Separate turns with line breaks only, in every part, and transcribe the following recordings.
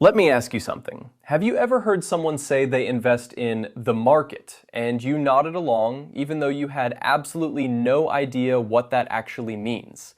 Let me ask you something. Have you ever heard someone say they invest in the market and you nodded along even though you had absolutely no idea what that actually means?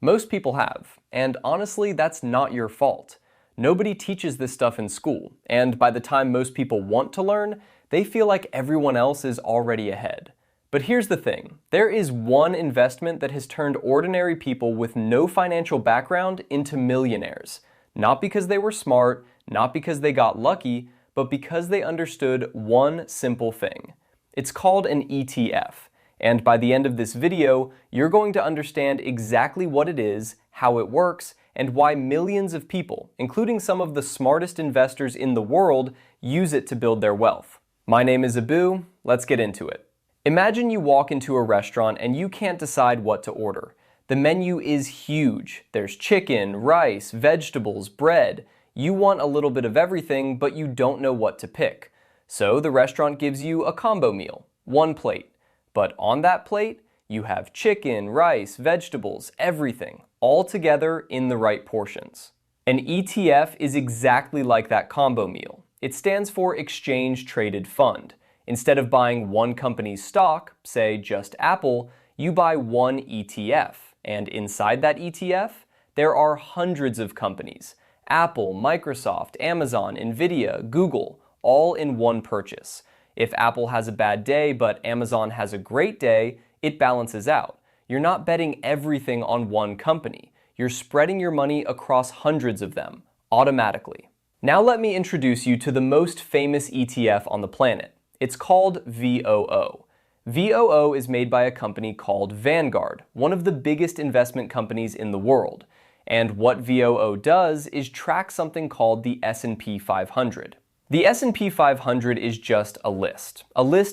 Most people have, and honestly, that's not your fault. Nobody teaches this stuff in school, and by the time most people want to learn, they feel like everyone else is already ahead. But here's the thing, there is one investment that has turned ordinary people with no financial background into millionaires. Not because they were smart, not because they got lucky, but because they understood one simple thing. It's called an ETF, and by the end of this video, you're going to understand exactly what it is, how it works, and why millions of people, including some of the smartest investors in the world, use it to build their wealth. My name is Abu, let's get into it. Imagine you walk into a restaurant and you can't decide what to order. The menu is huge. There's chicken, rice, vegetables, bread. You want a little bit of everything, but you don't know what to pick. So the restaurant gives you a combo meal, one plate. But on that plate, you have chicken, rice, vegetables, everything, all together in the right portions. An ETF is exactly like that combo meal. It stands for Exchange Traded Fund. Instead of buying one company's stock, say just Apple, you buy one ETF. And inside that ETF, there are hundreds of companies. Apple, Microsoft, Amazon, Nvidia, Google, all in one purchase. If Apple has a bad day but Amazon has a great day, it balances out. You're not betting everything on one company. You're spreading your money across hundreds of them, automatically. Now let me introduce you to the most famous ETF on the planet. It's called VOO. VOO is made by a company called Vanguard, one of the biggest investment companies in the world. And what VOO does is track something called the S&P 500. The S&P 500 is just a list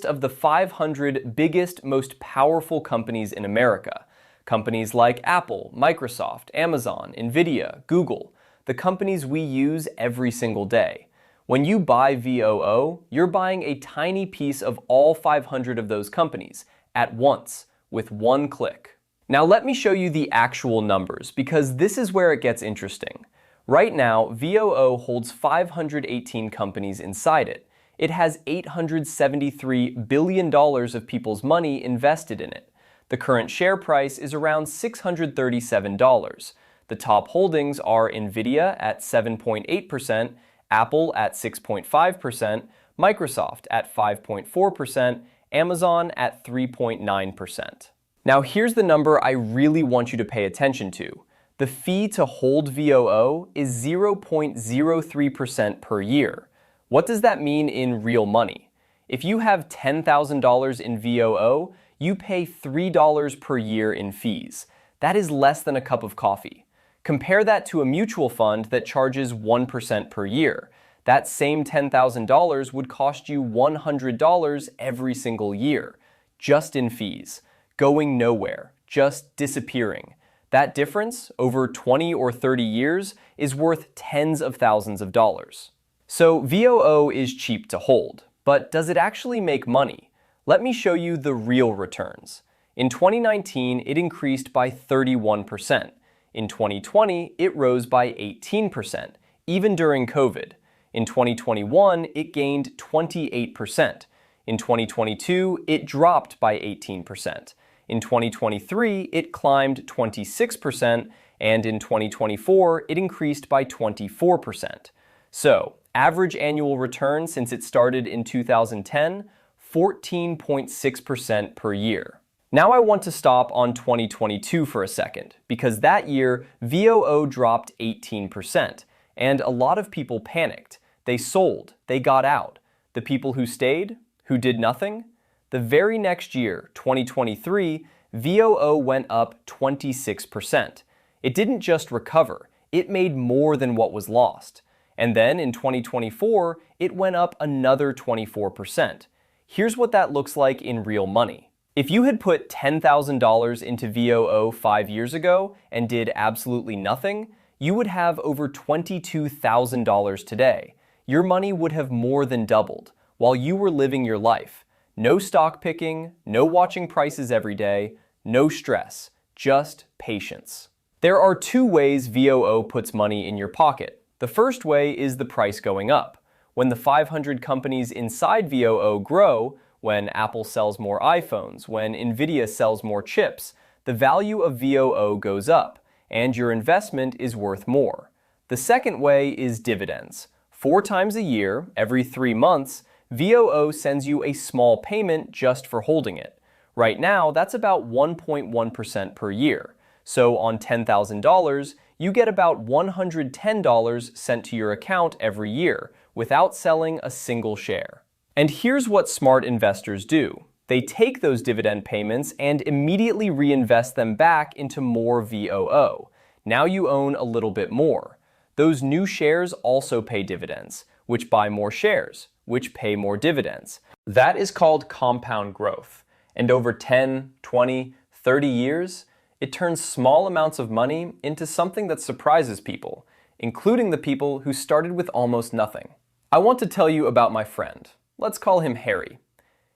of the 500 biggest, most powerful companies in America. Companies like Apple, Microsoft, Amazon, Nvidia, Google, the companies we use every single day. When you buy VOO, you're buying a tiny piece of all 500 of those companies at once with one click. Now let me show you the actual numbers because this is where it gets interesting. Right now, VOO holds 518 companies inside it. It has $873 billion of people's money invested in it. The current share price is around $637. The top holdings are Nvidia at 7.8%, Apple at 6.5%, Microsoft at 5.4%, Amazon at 3.9%. Now here's the number I really want you to pay attention to. The fee to hold VOO is 0.03% per year. What does that mean in real money? If you have $10,000 in VOO, you pay $3 per year in fees. That is less than a cup of coffee. Compare that to a mutual fund that charges 1% per year. That same $10,000 would cost you $100 every single year, just in fees, going nowhere, just disappearing. That difference, over 20 or 30 years, is worth tens of thousands of dollars. So VOO is cheap to hold, but does it actually make money? Let me show you the real returns. In 2019, it increased by 31%. In 2020, it rose by 18%, even during COVID. In 2021, it gained 28%. In 2022, it dropped by 18%. In 2023, it climbed 26%, and in 2024, it increased by 24%. So, average annual return since it started in 2010, 14.6% per year. Now I want to stop on 2022 for a second, because that year, VOO dropped 18%, and a lot of people panicked. They sold, they got out. The people who stayed, who did nothing? The very next year, 2023, VOO went up 26%. It didn't just recover, it made more than what was lost. And then in 2024, it went up another 24%. Here's what that looks like in real money. If you had put $10,000 into VOO 5 years ago and did absolutely nothing, you would have over $22,000 today. Your money would have more than doubled while you were living your life. No stock picking, no watching prices every day, no stress, just patience. There are two ways VOO puts money in your pocket. The first way is the price going up. When the 500 companies inside VOO grow, when Apple sells more iPhones, when Nvidia sells more chips, the value of VOO goes up, and your investment is worth more. The second way is dividends. 4 times a year, every 3 months, VOO sends you a small payment just for holding it. Right now, that's about 1.1% per year. So on $10,000, you get about $110 sent to your account every year, without selling a single share. And here's what smart investors do. They take those dividend payments and immediately reinvest them back into more VOO. Now you own a little bit more. Those new shares also pay dividends, which buy more shares, which pay more dividends. That is called compound growth. And over 10, 20, 30 years, it turns small amounts of money into something that surprises people, including the people who started with almost nothing. I want to tell you about my friend. Let's call him Harry.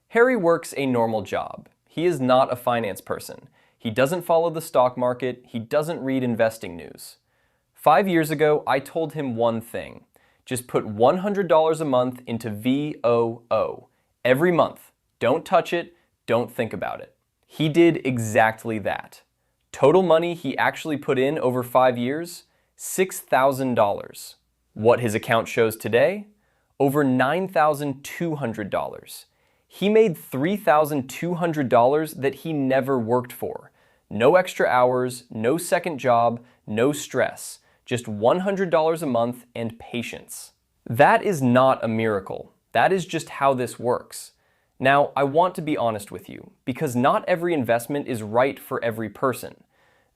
Harry works a normal job. He is not a finance person. He doesn't follow the stock market. He doesn't read investing news. 5 years ago, I told him one thing. Just put $100 a month into VOO. Every month. Don't touch it. Don't think about it. He did exactly that. Total money he actually put in over 5 years? $6,000. What his account shows today? Over $9,200. He made $3,200 that he never worked for. No extra hours, no second job, no stress. Just $100 a month and patience. That is not a miracle. That is just how this works. Now, I want to be honest with you, because not every investment is right for every person.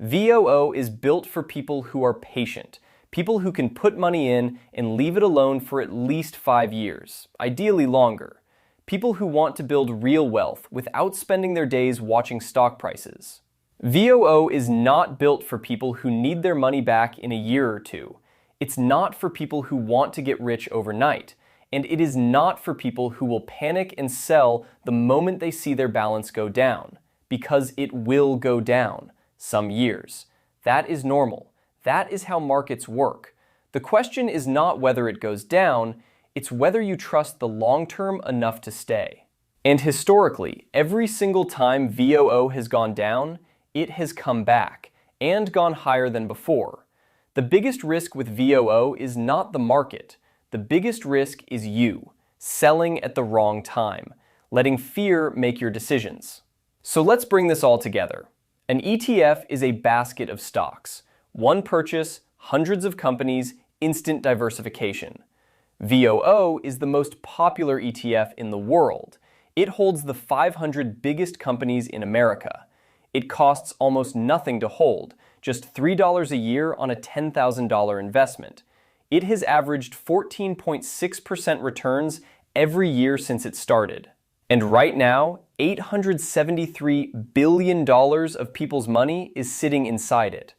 VOO is built for people who are patient, people who can put money in and leave it alone for at least 5 years, ideally longer. People who want to build real wealth without spending their days watching stock prices. VOO is not built for people who need their money back in a year or two. It's not for people who want to get rich overnight. And it is not for people who will panic and sell the moment they see their balance go down. Because it will go down. Some years. That is normal. That is how markets work. The question is not whether it goes down, it's whether you trust the long term enough to stay. And historically, every single time VOO has gone down, it has come back, and gone higher than before. The biggest risk with VOO is not the market. The biggest risk is you, selling at the wrong time, letting fear make your decisions. So let's bring this all together. An ETF is a basket of stocks. One purchase, hundreds of companies, instant diversification. VOO is the most popular ETF in the world. It holds the 500 biggest companies in America. It costs almost nothing to hold, just $3 a year on a $10,000 investment. It has averaged 14.6% returns every year since it started. And right now, $873 billion of people's money is sitting inside it.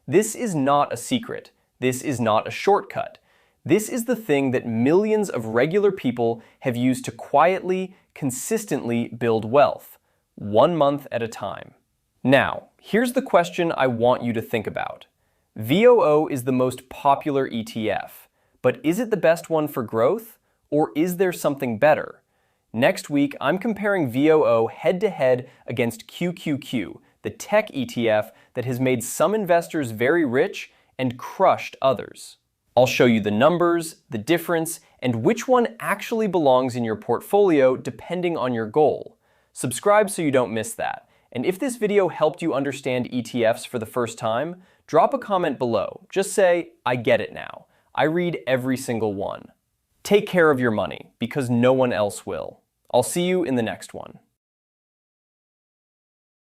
This is not a secret. This is not a shortcut. This is the thing that millions of regular people have used to quietly, consistently build wealth, 1 month at a time. Now, here's the question I want you to think about. VOO is the most popular ETF, but is it the best one for growth, or is there something better? Next week, I'm comparing VOO head-to-head against QQQ, the tech ETF that has made some investors very rich and crushed others. I'll show you the numbers, the difference, and which one actually belongs in your portfolio depending on your goal. Subscribe so you don't miss that. And if this video helped you understand ETFs for the first time, drop a comment below. Just say, I get it now. I read every single one. Take care of your money, because no one else will. I'll see you in the next one.